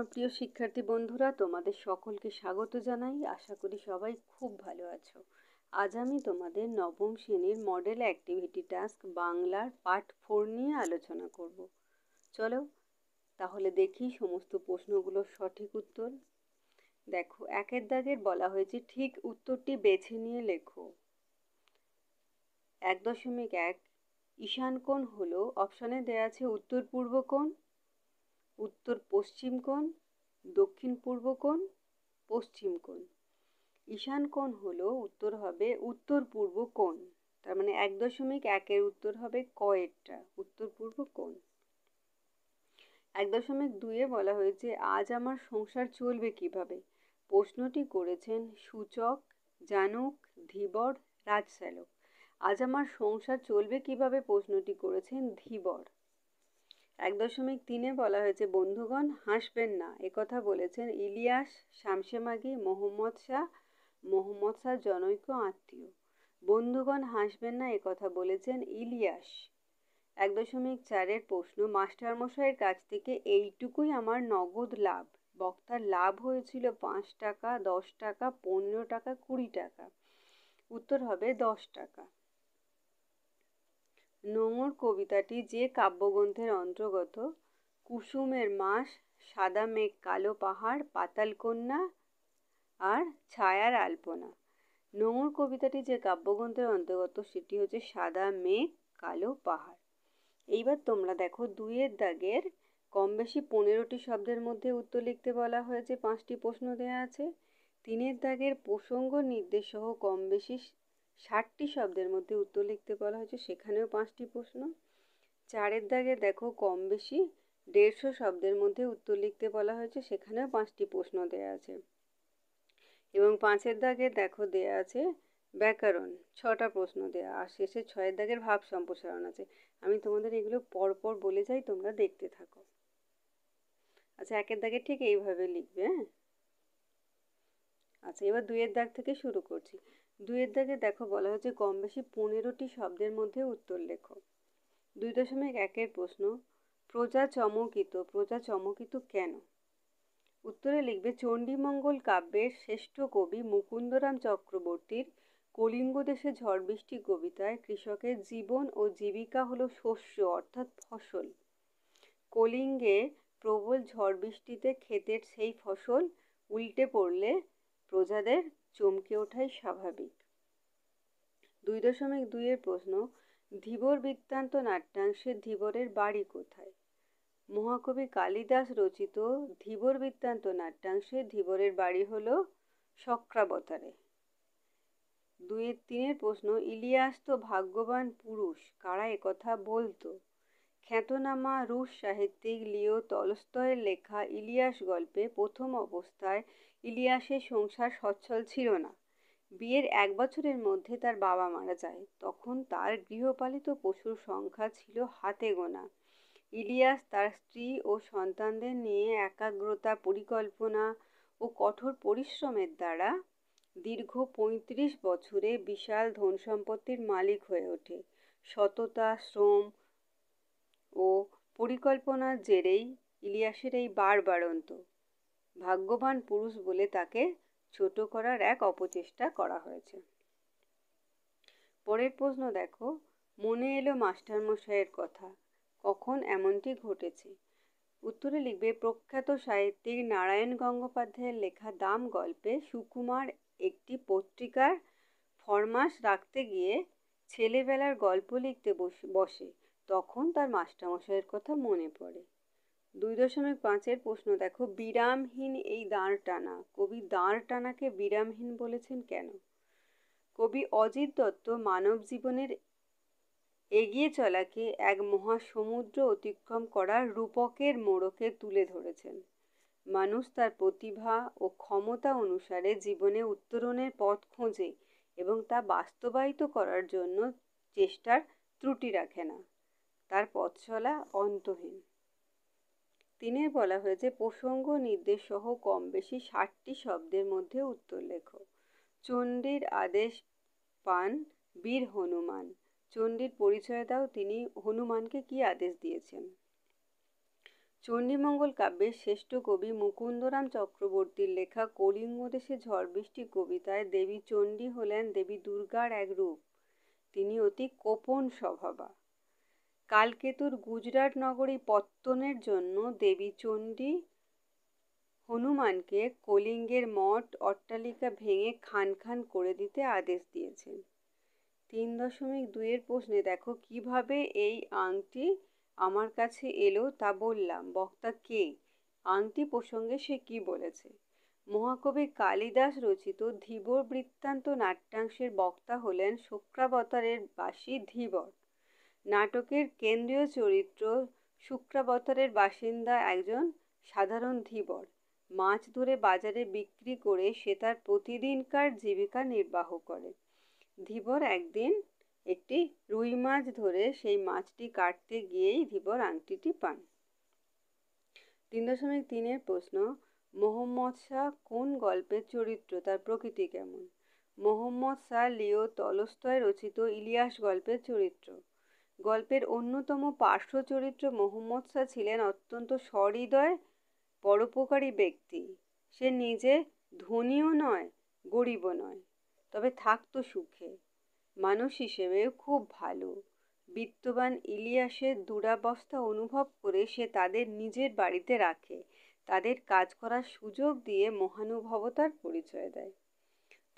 আমার প্রিয় শিক্ষার্থী বন্ধুরা, তোমাদের সকলকে স্বাগত জানাই। আশা করি সবাই খুব ভালো আছো। আজ আমি তোমাদের নবম শ্রেণীর মডেল অ্যাক্টিভিটি টাস্ক বাংলার পার্ট 4 নিয়ে আলোচনা করব। চলো তাহলে দেখি সমস্ত প্রশ্নগুলোর সঠিক উত্তর। দেখো, 1 দাগের বলা হয়েছে ঠিক উত্তরটি বেছে নিয়ে লেখো। 1.1 ঈশান কোণ হলো, অপশনে দেওয়া আছে উত্তর পূর্ব কোণ, উত্তর পশ্চিম কোণ, দক্ষিণ পূর্ব কোণ, পশ্চিম কোণ। ঈশান কোণ হলো, উত্তর হবে উত্তর পূর্ব কোণ। তার মানে 1.1-এর উত্তর হবে ক এরটা, উত্তর পূর্ব কোণ। 1.2-এ বলা হয়েছে আজ আমার সংসার চলবে কিভাবে। প্রশ্নটি করেছেন সূচক, জানুক, ধীবর, রাজশ্যালক। আজ আমার সংসার চলবে কিভাবে প্রশ্নটি করেছেন ধীবর। 1.3-এ বলা হয়েছে বন্ধুগণ হাসবেন না, একথা বলেছেন ইলিয়াস, শামসে মাগি, মোহাম্মদ শাহ জনৈক আত্মীয়। বন্ধুগণ হাসবেন না একথা বলেছেন ইলিয়াস। 1.4-এর প্রশ্ন মাস্টারমশাইয়ের কাছ থেকে এইটুকুই আমার নগদ লাভ। বক্তার লাভ হয়েছিল 5 টাকা, 10 টাকা, 15 টাকা, 20 টাকা। উত্তর হবে 10 টাকা। নোঙর কবিতাটি যে কাব্যগ্রন্থের অন্তর্গত? কুসুমের মাস, সাদা মেঘ কালো পাহাড়, পাতালকন্যা আর ছায়ার আলপনা। নোঙর কবিতাটি যে কাব্যগ্রন্থের অন্তর্গত সেটি হচ্ছে সাদা মেঘ কালো পাহাড়। এইবার তোমরা দেখো 2-এর দাগের কম বেশি 15টি শব্দের মধ্যে উত্তর লিখতে বলা হয়েছে। 5টি প্রশ্ন দেওয়া আছে। 3-এর দাগের প্রসঙ্গ নির্দেশ সহ কম বেশি 60টি শব্দের মধ্যে উত্তর লিখতে বলা হয়েছে, সেখানেও 5টি প্রশ্ন। 4-এর দাগে দেখো কম বেশি 150 শব্দের মধ্যে উত্তর লিখতে বলা হয়েছে, সেখানেও 5টি প্রশ্ন দেওয়া আছে। এবং 5-এর দাগে দেখো দেওয়া আছে ব্যাকরণ, 6টা প্রশ্ন দেওয়া। আর শেষে 6-এর দাগের ভাব সম্প্রসারণ আছে। আমি তোমাদের এগুলো পরপর বলে যাই, তোমরা দেখতে থাকো। আচ্ছা, 1-এর দাগে ঠিক এইভাবে লিখবে, হ্যাঁ? আচ্ছা, এবার 2-এর দাগ থেকে শুরু করছি। 2-এর দাগে দেখো বলা হয়েছে কম বেশি 15টি শব্দের মধ্যে উত্তর লেখো। 2.1-এর প্রশ্ন প্রজা চমকিত কেন? উত্তরে লিখবে চণ্ডীমঙ্গল কাব্যের শ্রেষ্ঠ কবি মুকুন্দরাম চক্রবর্তীর কলিঙ্গ দেশে ঝড় বৃষ্টি কবিতায় কৃষকের জীবন ও জীবিকা হলো শস্য অর্থাৎ ফসল। কলিঙ্গে প্রবল ঝড় বৃষ্টিতে ক্ষেতের সেই ফসল উল্টে পড়লে প্রজাদের চমকে ওঠাই স্বাভাবিক। 2.2-এর প্রশ্ন ধীবর বৃত্তান্ত নাট্যাংশে ধীবরের বাড়ি কোথায়? মহাকবি কালিদাস রচিত ধীবর বৃত্তান্ত নাট্যাংশে ধীবরের বাড়ি হল শক্রাবতারে। 2-3-এর প্রশ্ন ইলিয়াস তো ভাগ্যবান পুরুষ, কারা একথা বলতো? খ্যাতনামা রুশ সাহিত্যিক লিও তলস্তয়ের লেখা ইলিয়াস গল্পে প্রথম অবস্থায় ইলিয়াসের সংসার সচ্ছল ছিল না। বিয়ের 1 বছরের মধ্যে তার বাবা মারা যায়। তখন তার গৃহপালিত পশুর সংখ্যা ছিল হাতে গোনা। ইলিয়াস তার স্ত্রী ও সন্তানদের নিয়ে একাগ্রতা, পরিকল্পনা ও কঠোর পরিশ্রমের দ্বারা দীর্ঘ 35 বছরে বিশাল ধনসম্পত্তির মালিক হয়ে ওঠে। সততা, শ্রম ও পরিকল্পনার জেরেই ইলিয়াসের এই বাড়বাড়ন্ত। ভাগ্যবান পুরুষ বলে তাকে ছোট করার এক অপচেষ্টা করা হয়েছে। পরের প্রশ্ন দেখো মনে এলো মাস্টারমশাইয়ের কথা, কখন এমনটি ঘটেছে? উত্তরে লিখবে প্রখ্যাত সাহিত্যিক নারায়ণ গঙ্গোপাধ্যায়ের লেখা দাম গল্পে সুকুমার একটি পত্রিকার ফরমাশ রাখতে গিয়ে ছেলেবেলার গল্প লিখতে বসে। তখন তার মাস্টারমশাইয়ের কথা মনে পড়ে। 2.5-এর প্রশ্ন দেখো বিরামহীন এই দাঁড় টানা। কবি দাঁড় টানাকে বিরামহীন বলেছেন কেন? কবি অজিত দত্ত মানব জীবনের এগিয়ে চলাকে এক মহাসমুদ্র অতিক্রম করার রূপকের মোড়কে তুলে ধরেছেন। মানুষ তার প্রতিভা ও ক্ষমতা অনুসারে জীবনে উত্তরণের পথ খোঁজে এবং তা বাস্তবায়িত করার জন্য চেষ্টার ত্রুটি রাখে না। তার পথ চলা অন্তহীন। 3-এ বলা হয়েছে প্রসঙ্গ নির্দেশ সহ কম বেশি 60টি শব্দের মধ্যে উত্তর লেখো। চণ্ডীর আদেশ পান বীর হনুমান। চণ্ডীর পরিচয় দাও, তিনি হনুমানকে কি আদেশ দিয়েছেন? চণ্ডীমঙ্গল কাব্যের শ্রেষ্ঠ কবি মুকুন্দরাম চক্রবর্তীর লেখা কলিঙ্গ দেশে ঝড় বৃষ্টি কবিতায় দেবী চণ্ডী হলেন দেবী দুর্গার এক রূপ। তিনি অতি কোপন স্বভাবা। কালকেতুর গুজরাট নগরী পত্তনের জন্য দেবী চণ্ডী হনুমানকে কলিঙ্গের মঠ অট্টালিকা ভেঙে খান খান করে দিতে আদেশ দিয়েছেন। 3.2 প্রশ্নে দেখো, কিভাবে এই আংটি আমার কাছে এলো তা বললাম। বক্তা কে? আংটি প্রসঙ্গে সে কি বলেছে? মহাকবি কালিদাস রচিত ধীবর বৃত্তান্ত নাট্যাংশের বক্তা হলেন শুক্রাবতারের বাসী ধীবর। নাটকের কেন্দ্রীয় চরিত্র শুক্রাবতারের বাসিন্দা একজন সাধারণ ধীবর। মাছ ধরে বাজারে বিক্রি করে সে তার প্রতিদিনকার জীবিকা নির্বাহ করে। ধীবর একদিন একটি রুই মাছ ধরে সেই মাছটি কাটতে গিয়েই ধীবর আংটিটি পান। 3.3 প্রশ্ন, মোহাম্মদ শাহ কোন গল্পের চরিত্র? তার প্রকৃতি কেমন? মোহাম্মদ শাহ লিও তলস্তয় রচিত ইলিয়াস গল্পের চরিত্র। গল্পের অন্যতম পার্শ্ব চরিত্র মোহাম্মদ শাহ ছিলেন অত্যন্ত সহৃদয় পরোপকারী ব্যক্তি। সে নিজে ধনীও নয়, গরিবও নয়, তবে থাকতো সুখে। মানুষ হিসেবেও খুব ভালো। বিত্তবান ইলিয়াসের দুরাবস্থা অনুভব করে সে তাদের নিজের বাড়িতে রাখে, তাদের কাজ করার সুযোগ দিয়ে মহানুভবতার পরিচয় দেয়।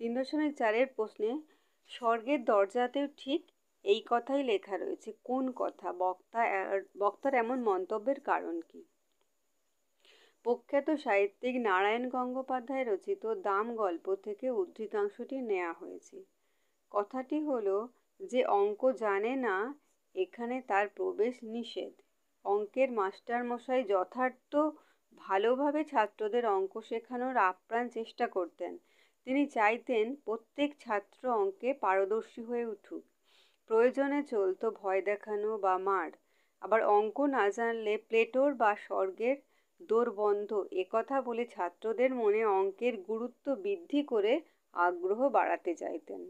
3.4 প্রশ্নে, স্বর্গের দরজাতেও ঠিক এই কথাই লেখা রয়েছে, কোন কথা? বক্তার এমন মন্তব্যের কারণ কি? প্রখ্যাত সাহিত্যিক নারায়ণ গঙ্গোপাধ্যায় রচিত দাম গল্প থেকে উদ্ধৃতাংশটি নেওয়া হয়েছে। কথাটি হলো, যে অঙ্ক জানে না এখানে তার প্রবেশ নিষেধ। অঙ্কের মাস্টারমশাই যথার্থ ভালোভাবে ছাত্রদের অঙ্ক শেখানোর আপ্রাণ চেষ্টা করতেন। তিনি চাইতেন প্রত্যেক ছাত্র অঙ্কে পারদর্শী হয়ে উঠুক। প্রয়োজনে চলতো ভয় দেখানো বা মার। আবার অঙ্ক না জানলে প্লেটোর বা স্বর্গের দোর বন্ধ একথা বলে ছাত্রদের মনে অঙ্কের গুরুত্ব বৃদ্ধি করে আগ্রহ বাড়াতে চাইতেন।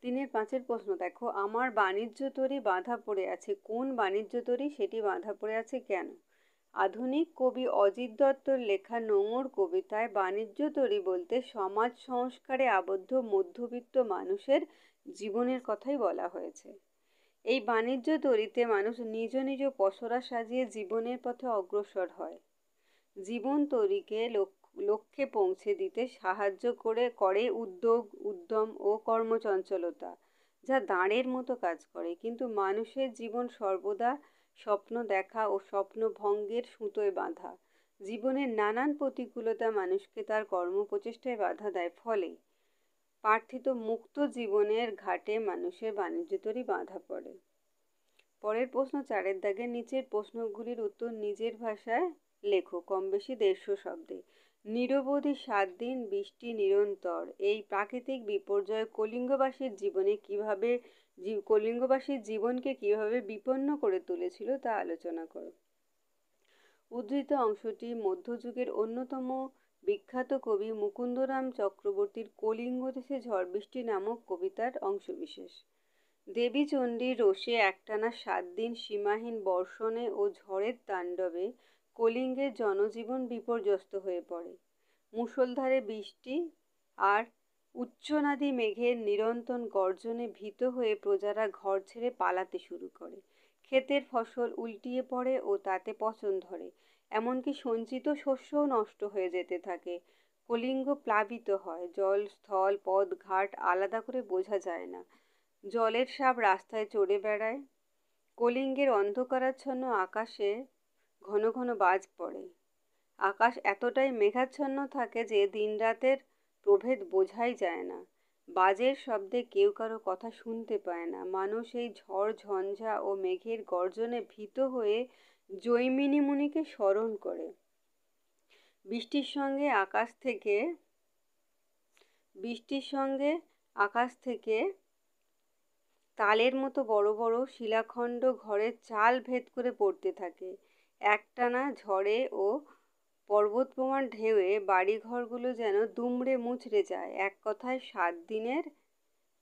3.5 প্রশ্ন দেখো, আমার বাণিজ্য তরী বাঁধা পড়ে আছে। কোন বাণিজ্য তরী? সেটি বাঁধা পড়ে আছে কেন? আধুনিক কবি অজিত দত্তর লেখা নোঙর কবিতায় বাণিজ্য তরী বলতে সমাজ সংস্কারে আবদ্ধ মধ্যবিত্ত মানুষের জীবনের কথাই বলা হয়েছে। এই বাণিজ্য তরীতে মানুষ নিজ নিজ পসরা সাজিয়ে জীবনের পথে অগ্রসর হয়। জীবন তরীকে লক্ষ্যে পৌঁছে দিতে সাহায্য করে উদ্যোগ, উদ্যম ও কর্মচঞ্চলতা, যা দাঁড়ের মতো কাজ করে। কিন্তু মানুষের জীবন সর্বদা স্বপ্ন দেখা ও স্বপ্ন ভঙ্গের সুতোয় বাঁধা। জীবনের নানান প্রতিকূলতা মানুষকে তার কর্মপ্রচেষ্টায় বাধা দেয়। ফলে প্রার্থিত মুক্ত জীবনের ঘাটে মানুষের বাণিজ্য তরী বাঁধা পড়ে। পরের প্রশ্ন 4 দাগের নিচের প্রশ্নগুলির উত্তর নিজের ভাষায় লেখো, কম বেশি 150 শব্দে। নিরবধি 7 দিন বৃষ্টি নিরন্তর, এই প্রাকৃতিক বিপর্যয় কলিঙ্গবাসীর জীবনকে কিভাবে বিপন্ন করে তুলেছিল তা আলোচনা করো। উদ্ধৃত অংশটি মধ্যযুগের অন্যতম বিখ্যাত কবি মুকুন্দরাম চক্রবর্তীর কলিঙ্গ দেশে ঝড় বৃষ্টি নামক কবিতার অংশবিশেষ। দেবী চণ্ডীর রোষে একটানা 7 দিন সীমাহীন বর্ষণে ও ঝড়ের তাণ্ডবে কলিঙ্গের জনজীবন বিপর্যস্ত হয়ে পড়ে। মুষলধারে বৃষ্টি আর উচ্চনাদী মেঘের নিরন্তর গর্জনে ভীত হয়ে প্রজারা ঘর ছেড়ে পালাতে শুরু করে। ক্ষেতের ফসল উল্টিয়ে পড়ে ও তাতে পচন ধরে। এমনকি সঞ্চিত শস্যও নষ্ট হয়ে যেতে থাকে। কলিঙ্গ প্লাবিত হয়। জল, স্থল, পথ, ঘাট আলাদা করে বোঝা যায় না। জলের সাপ রাস্তায় চড়ে বেড়ায়। কলিঙ্গের অন্ধকারাচ্ছন্ন আকাশে ঘন ঘন বাজ পড়ে। আকাশ এতটাই মেঘাচ্ছন্ন থাকে যে দিনরাতের প্রভেদ বোঝাই যায় না। বাজের শব্দে কেউ কারো কথা শুনতে পায় না। মানুষ এই ঝড় ঝঞ্ঝা ও মেঘের গর্জনে ভীত হয়ে জৈমিনী মুনিকে স্মরণ করে। বৃষ্টির সঙ্গে আকাশ থেকে তালের মতো বড় বড় শিলাখণ্ড ঘরের চাল ভেদ করে পড়তে থাকে। একটানা ঝড়ে ও পর্বতপ্রমাণ ঢেউয়ে বাড়িঘরগুলো যেন দুমড়ে মুচড়ে যায়। এক কথায় 7 দিনের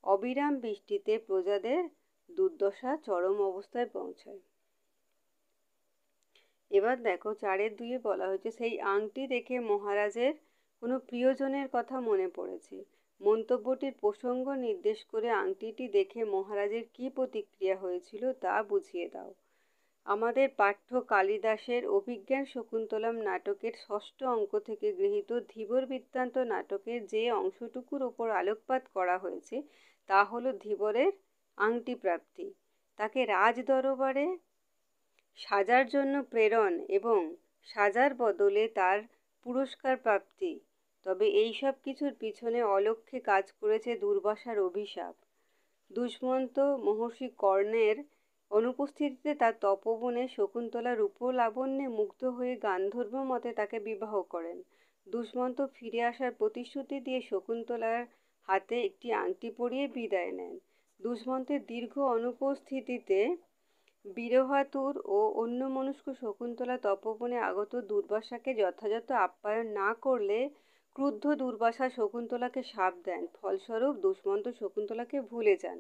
অবিরাম বৃষ্টিতে প্রজাদের দুর্দশা চরম অবস্থায় পৌঁছায়। এবার দেখো 4-2 বলা হয়েছে, সেই আংটি দেখে মহারাজের কোনো প্রিয়জনের কথা মনে পড়েছে। মন্তব্যটির প্রসঙ্গ নির্দেশ করে আংটিটি দেখে মহারাজের কী প্রতিক্রিয়া হয়েছিল তা বুঝিয়ে দাও। আমাদের পাঠ্য কালিদাসের অভিজ্ঞান শকুন্তলম নাটকের 6ষ্ঠ অঙ্ক থেকে গৃহীত ধীবর বৃত্তান্ত নাটকের যে অংশটুকুর ওপর আলোকপাত করা হয়েছে তা হল ধীবরের আংটি প্রাপ্তি, তাকে রাজ দরবারে সাজার জন্য প্রেরণ এবং সাজার বদলে তার পুরস্কার প্রাপ্তি। তবে এই সব কিছুর পিছনে অলক্ষ্যে কাজ করেছে দুর্বাসার অভিশাপ। দুষ্মন্ত মহর্ষি কর্ণের অনুপস্থিতিতে তার তপবনে শকুন্তলা রূপলাবণ্যে মুগ্ধ হয়ে গান্ধর্ব মতে তাকে বিবাহ করেন। দুষ্মন্ত ফিরে আসার প্রতিশ্রুতি দিয়ে শকুন্তলার হাতে একটি আংটি পরিয়ে বিদায় নেন। দুষ্মন্তের দীর্ঘ অনুপস্থিতিতে বিরহাতুর ও অন্যমনস্ক শকুন্তলা তপবনে আগত দুর্বাসাকে যথাযথ আপ্যায়ন না করলে ক্রুদ্ধ দুর্বাসা শকুন্তলাকে শাপ দেন। ফলস্বরূপ দুষ্মন্ত শকুন্তলাকে ভুলে যান।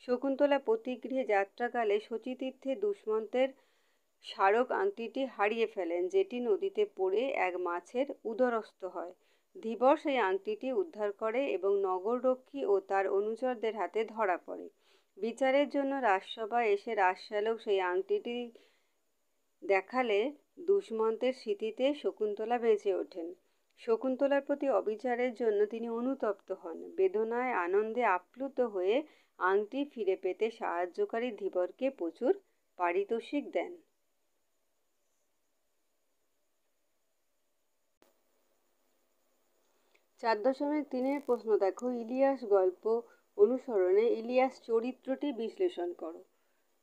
শকুন্তলা পতিগৃহে যাত্রাকালে শচীতীর্থে দুষ্মন্তের স্মারক আংটিটি হারিয়ে ফেলেন, যেটি নদীতে পড়ে এক মাছের উদরস্থ হয়। ধীবর সেই আংটিটি উদ্ধার করে এবং নগররক্ষী ও তার অনুচরদের হাতে ধরা পড়ে। বিচারের জন্য রাজসভায় এসে রাজশ্যালক সেই আংটিটি দেখালে দুষ্মন্তের স্মৃতিতে শকুন্তলা বেঁচে ওঠেন। শকুন্তলার প্রতি অবিচারের জন্য তিনি অনুতপ্ত হন। বেদনায় আনন্দে আপ্লুত হয়ে আংটি ফিরে পেতে সাহায্যকারী ধীবরকে প্রচুর পারিতোষিক দেন। 4.3 প্রশ্ন দেখো, ইলিয়াস গল্প অনুসরণে ইলিয়াস চরিত্রটি বিশ্লেষণ করো।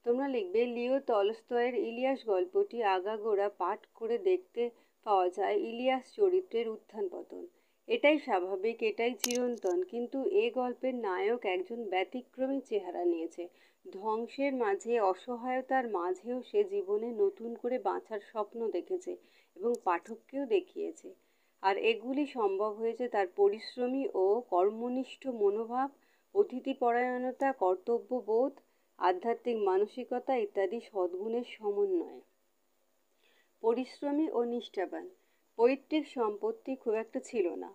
তোমরা লিখবে, লিও তলস্তয়ের ইলিয়াস গল্পটি আগাগোড়া পাঠ করে দেখতে পাওয়া যায় ইলিয়াস চরিত্রের উত্থান পতন। এটাই স্বাভাবিক, এটাই চিরন্তন, কিন্তু এ গল্পের নায়ক একজন ব্যতিক্রমী চেহারা নিয়েছে। ধ্বংসের মাঝে, অসহায়তার মাঝেও সে জীবনে নতুন করে বাঁচার স্বপ্ন দেখেছে এবং পাঠককেও দেখিয়েছে। আর এগুলি সম্ভব হয়েছে তার পরিশ্রমী ও কর্মনিষ্ঠ মনোভাব, অতিথিপরায়ণতা, কর্তব্যবোধ, আধ্যাত্মিক মানসিকতা ইত্যাদি সদ্গুণের সমন্বয়ে। পরিশ্রমী ও নিষ্ঠাবান। পৈতৃক সম্পত্তি খুব একটা ছিল না।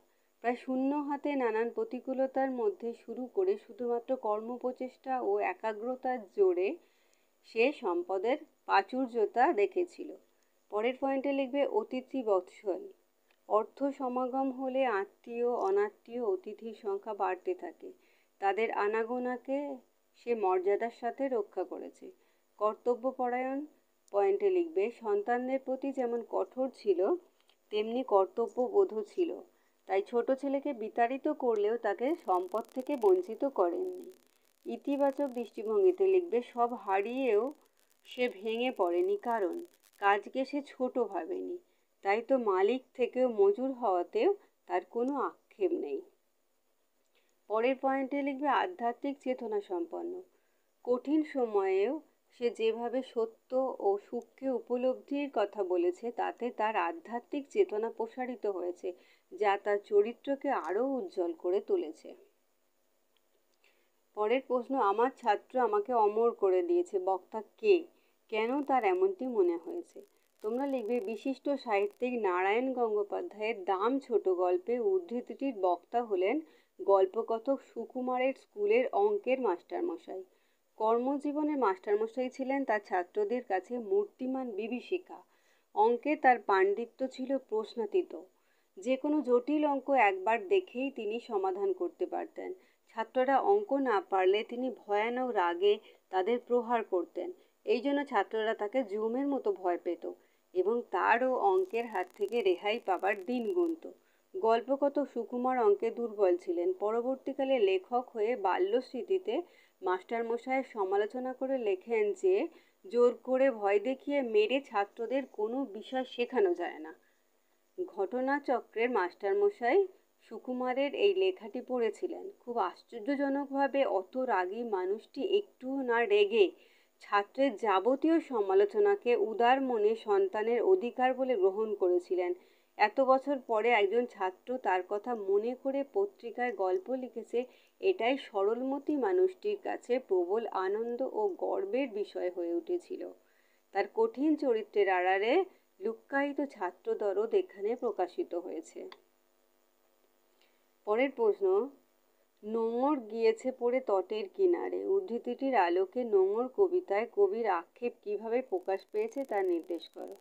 প্রায় শূন্য হাতে নানান প্রতিকূলতার মধ্যে শুরু করে শুধুমাত্র কর্মপ্রচেষ্টা ও একাগ্রতার জোরে সে সম্পদের প্রাচুর্যতা দেখেছিল। পরের পয়েন্টে লিখবে, অতিথি বৎসল। অর্থ সমাগম হলে আত্মীয় অনাত্মীয় অতিথির সংখ্যা বাড়তে থাকে। তাদের আনাগোনাকে সে মর্যাদার সাথে রক্ষা করেছে। কর্তব্যপরায়ণ। পয়েন্টে লিখবে, সন্তানদের প্রতি যেমন কঠোর ছিল তেমনি কর্তব্যবোধও ছিল। তাই ছোট ছেলেকে বিতাড়িত করলেও তাকে সম্পদ থেকে বঞ্চিত করেননি। ইতিবাচক দৃষ্টিভঙ্গিতে লিখবে, সব হারিয়েও সে ভেঙে পড়েনি, কারণ কাজকে সে ছোট ভাবেনি। তাই তো মালিক থেকেও মজুর হওয়াতেও তার কোনো আক্ষেপ নেই। পরের পয়েন্টে লিখবে, আধ্যাত্মিক চেতনা সম্পন্ন। কঠিন সময়েও সে যেভাবে সত্য ও সুখকে উপলব্ধির কথা বলেছে তাতে তার আধ্যাত্মিক চেতনা প্রসারিত হয়েছে, যা তার চরিত্রকে আরও উজ্জ্বল করে তুলেছে। পরের প্রশ্ন, আমার ছাত্র আমাকে অমর করে দিয়েছে, বক্তা কে, কেন তার এমনটি মনে হয়েছে? তোমরা লিখবে, বিশিষ্ট সাহিত্যিক নারায়ণ গঙ্গোপাধ্যায়ের দাম ছোট গল্পে উদ্ধৃতিটির বক্তা হলেন গল্পকথক সুকুমারের স্কুলের অঙ্কের মাস্টারমশাই। কর্মজীবনের মাস্টারমশাই ছিলেন তার ছাত্রদের কাছে মূর্তিমান বিভীষিকা। অঙ্কে তার পাণ্ডিত্য ছিল প্রশ্নাতীত। যে কোনো জটিল অঙ্ক একবার দেখেই তিনি সমাধান করতে পারতেন। ছাত্ররা অঙ্ক না পারলে তিনি ভয়ানক রাগে তাদের প্রহার করতেন। এই জন্য ছাত্ররা তাকে জমের মতো ভয় পেত এবং তারও অঙ্কের হাত থেকে রেহাই পাবার দিন গুনত। গল্পকথক সুকুমার অঙ্কে দুর্বল ছিলেন। পরবর্তীকালে লেখক হয়ে বাল্যস্মৃতিতে মাস্টারমশাইয়ের সমালোচনা করে লেখেন যে জোর করে ভয় দেখিয়ে মেরে ছাত্রদের কোনো বিষয় শেখানো যায় না। ঘটনাচক্রের মাস্টারমশাই সুকুমারের এই লেখাটি পড়েছিলেন। খুব আশ্চর্যজনকভাবে অত রাগী মানুষটি একটুও না রেগে ছাত্রের যাবতীয় সমালোচনাকে উদার মনে সন্তানের অধিকার বলে গ্রহণ করেছিলেন। এত বছর পরে একজন ছাত্র তার কথা মনে করে পত্রিকায় গল্প লিখেছে, এটাই সরলমতি মানুষটির কাছে প্রবল আনন্দ ও গর্বের বিষয় হয়ে উঠেছিল। তার কঠিন চরিত্রের আড়ালে লুক্কায়িত ছাত্র দরদ এখানে প্রকাশিত হয়েছে। পরের প্রশ্ন, নোঙর গিয়েছে পড়ে তটের কিনারে। উদ্ধৃতিটির আলোকে নোঙর কবিতায় কবির আক্ষেপ কিভাবে প্রকাশ পেয়েছে তা নির্দেশ করো।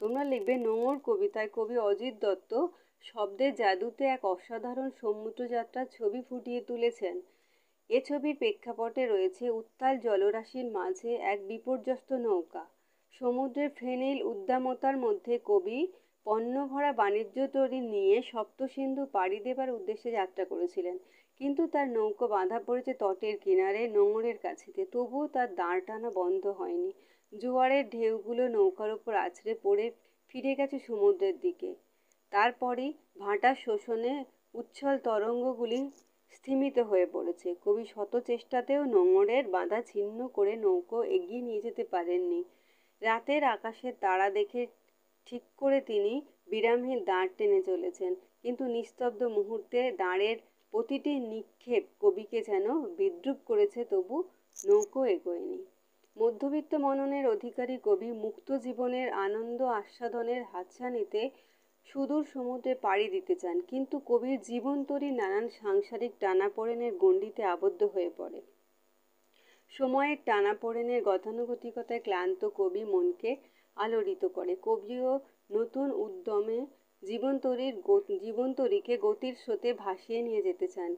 তোমরা লিখবে, নোঙর কবিতায় কবি অজিত দত্ত শব্দের জাদুতে এক অসাধারণ সমুদ্র যাত্রার ছবি ফুটিয়ে তুলেছেন। এ ছবির প্রেক্ষাপটে রয়েছে উত্তাল জলরাশির মাঝে এক বিপর্যস্ত নৌকা। সমুদ্রের ফেনিল উদ্দামতার মধ্যে কবি পণ্যভরা বাণিজ্য তরী নিয়ে সপ্তসিন্ধু পাড়ি দেবার উদ্দেশ্যে যাত্রা করেছিলেন, কিন্তু তার নৌকো বাঁধা পড়েছে তটের কিনারে নোঙরের কাছেতে। তবুও তার দাঁড় টানা বন্ধ হয়নি। জোয়ারের ঢেউগুলো নৌকার ওপর আছড়ে পড়ে ফিরে গেছে সমুদ্রের দিকে। তারপরই ভাটার শোষণে উচ্ছল তরঙ্গগুলি স্থিমিত হয়ে পড়েছে। কবি শত চেষ্টাতেও নোঙরের বাঁধা ছিন্ন করে নৌকো এগিয়ে নিয়ে যেতে পারেননি। রাতের আকাশের তারা দেখে ঠিক করে তিনি বিরামহীন দাঁড় টেনে চলেছেন, কিন্তু নিস্তব্ধ মুহূর্তে দাঁড়ের প্রতিটি নিক্ষেপ কবিকে যেন বিদ্রূপ করেছে, তবু নৌকো এগোয়নি। মধ্যবিত্ত মননের অধিকারী কবি মুক্ত জীবনের আনন্দ আস্বাদনের হাতছানিতে সুদূর সমুদ্রে পাড়ি দিতে চান, কিন্তু কবির জীবনতরী নানান সাংসারিক টানাপোড়েনের গণ্ডিতে আবদ্ধ হয়ে পড়ে। সময়ের টানাপোড়েনের গতানুগতিকতায় ক্লান্ত কবি মনকে আলোড়িত করে। কবিও নতুন উদ্যমে জীবনতরীকে গতির স্রোতে ভাসিয়ে নিয়ে যেতে চান।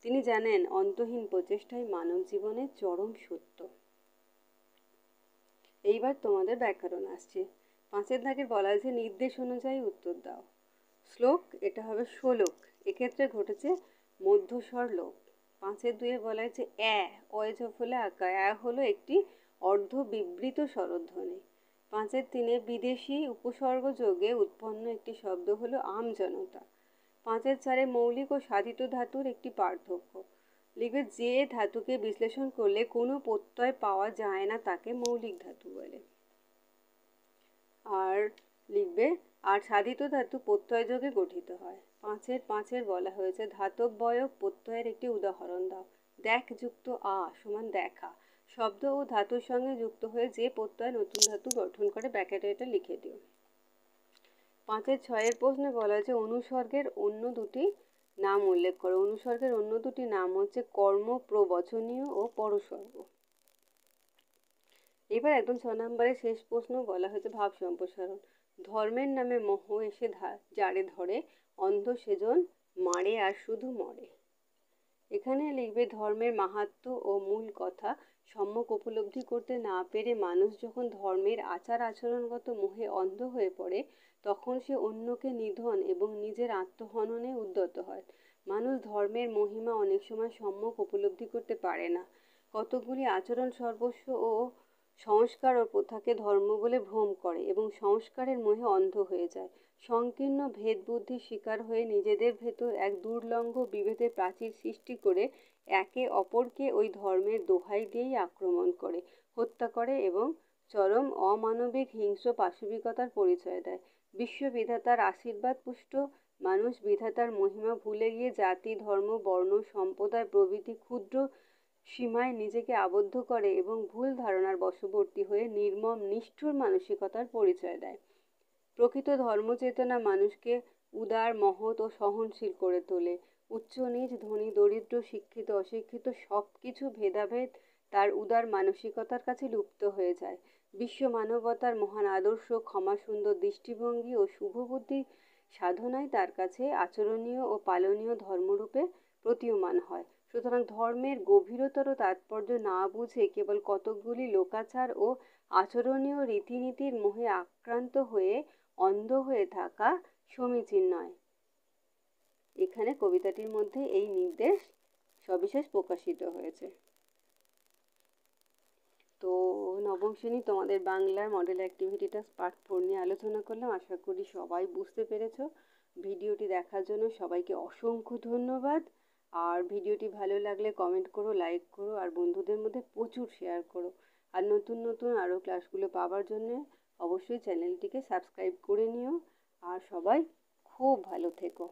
তিনি জানেন, অন্তহীন প্রচেষ্টাই মানব জীবনের চরম সত্য। এইবার তোমাদের ব্যাকরণ আসছে। 5 দাগের বলা হয়েছে নির্দেশ অনুযায়ী উত্তর দাও। শ্লোক, এটা হবে শ্লোক। এক্ষেত্রে ঘটেছে মধ্যস্বর লোপ। 5-2 বলা হয়েছে অয় ঝ ফলে আঁকা। হলো একটি অর্ধ বিবৃত স্বরধ্বনি। 5-3 বিদেশি উপসর্গ যোগে উৎপন্ন একটি শব্দ হলো আমজনতা। 5-4 মৌলিক ও সাধিত ধাতুর একটি পার্থক্য। লিখবে, যে ধাতুকে বিশ্লেষণ করলে কোনো প্রত্যয় পাওয়া যায় না তাকে মৌলিক ধাতু বলে। আর লিখবে, আর সাধিত ধাতু প্রত্যয় যোগে গঠিত হয়। 5-5 বলা হয়েছে ধাতববয়ব প্রত্যয়ের একটি উদাহরণ দাও। দেখ যুক্ত আ সমান দেখা। শব্দ ও ধাতুর সঙ্গে যুক্ত হয়ে যে প্রত্যয় নতুন ধাতু গঠন করে, ব্র্যাকেটে এটা লিখে দিও। 5-6 প্রশ্নে বলা হয়েছে অনুসর্গের অন্য দুটি নাম উল্লেখ করো। অনুসর্গের অন্য দুটি নাম হচ্ছে কর্ম প্রবচনীয় ও পরসর্গ। এবার একদম 6 নম্বরের শেষ প্রশ্ন বলা হয়েছে ভাব সম্প্রসারণ। ধর্মের নামে মোহ এসে যারে ধরে, অন্ধ সেজন মারে আর শুধু মরে। এখানে লিখবে, ধর্মের মাহাত্ম্য ও মূল কথা সম্যক উপলব্ধি করতে না পেরে মানুষ যখন ধর্মের আচার আচরণগত মোহে অন্ধ হয়ে পড়ে, তখন সে অন্যকে নিধন এবং নিজের আত্মহননে উদ্যত হয়। মানুষ ধর্মের মহিমা অনেক সময় সম্যক উপলব্ধি করতে পারে না। কতকগুলি আচরণ সর্বস্ব ও সংস্কার ও প্রথাকে ধর্ম বলে ভ্রম করে এবং সংস্কারের মোহে অন্ধ হয়ে যায়। সংকীর্ণ ভেদ বুদ্ধির শিকার হয়ে নিজেদের ভেতর এক দুর্লঙ্ঘ বিভেদের প্রাচীর সৃষ্টি করে একে অপরকে ওই ধর্মের দোহাই দিয়েই আক্রমণ করে, হত্যা করে এবং চরম অমানবিক হিংস্র পাশবিকতার পরিচয় দেয়। বিশ্ববিধাতার আশীর্বাদ পুষ্ট মানুষ বিধাতার মহিমা ভুলে গিয়ে জাতি, ধর্ম, বর্ণ, সম্প্রদায় প্রভৃতি ক্ষুদ্র সীমায় নিজেকে আবদ্ধ করে এবং ভুল ধারণার বশবর্তী হয়ে নির্মম নিষ্ঠুর মানসিকতার পরিচয় দেয়। প্রকৃত ধর্মচেতনা মানুষকে উদার, মহৎ ও সহনশীল করে তোলে। উচ্চ নীচ, ধনী দরিদ্র, শিক্ষিত অশিক্ষিত সব কিছু ভেদাভেদ তার উদার মানসিকতার কাছে লুপ্ত হয়ে যায়। বিশ্ব মানবতার মহান আদর্শ, ক্ষমা সুন্দর দৃষ্টিভঙ্গি ও শুভবুদ্ধি সাধনাই তার কাছে আচরণীয় ও পালনীয় ধর্মরূপে প্রতীয়মান হয়। সুতরাং ধর্মের গভীরতর তাৎপর্য না বুঝে কেবল কতকগুলি লোকাচার ও আচরণীয় রীতিনীতির মোহে আক্রান্ত হয়ে অন্ধ হয়ে থাকা সমীচীন নয়। এখানে কবিতাটির মধ্যে এই নির্দেশ সবিশেষ প্রকাশিত হয়েছে। তো নবম শ্রেণী তোমাদের বাংলার মডেল অ্যাক্টিভিটিটা পার্ট 4 নিয়ে আলোচনা করলাম। আশা করি সবাই বুঝতে পেরেছো। ভিডিওটি দেখার জন্য সবাইকে অসংখ্য ধন্যবাদ। আর ভিডিওটি ভালো লাগলে কমেন্ট করো, লাইক করো আর বন্ধুদের মধ্যে প্রচুর শেয়ার করো। আর নতুন নতুন আরও ক্লাসগুলো পাওয়ার জন্য অবশ্যই চ্যানেলটিকে সাবস্ক্রাইব করে নিও। আর সবাই খুব ভালো থেকো।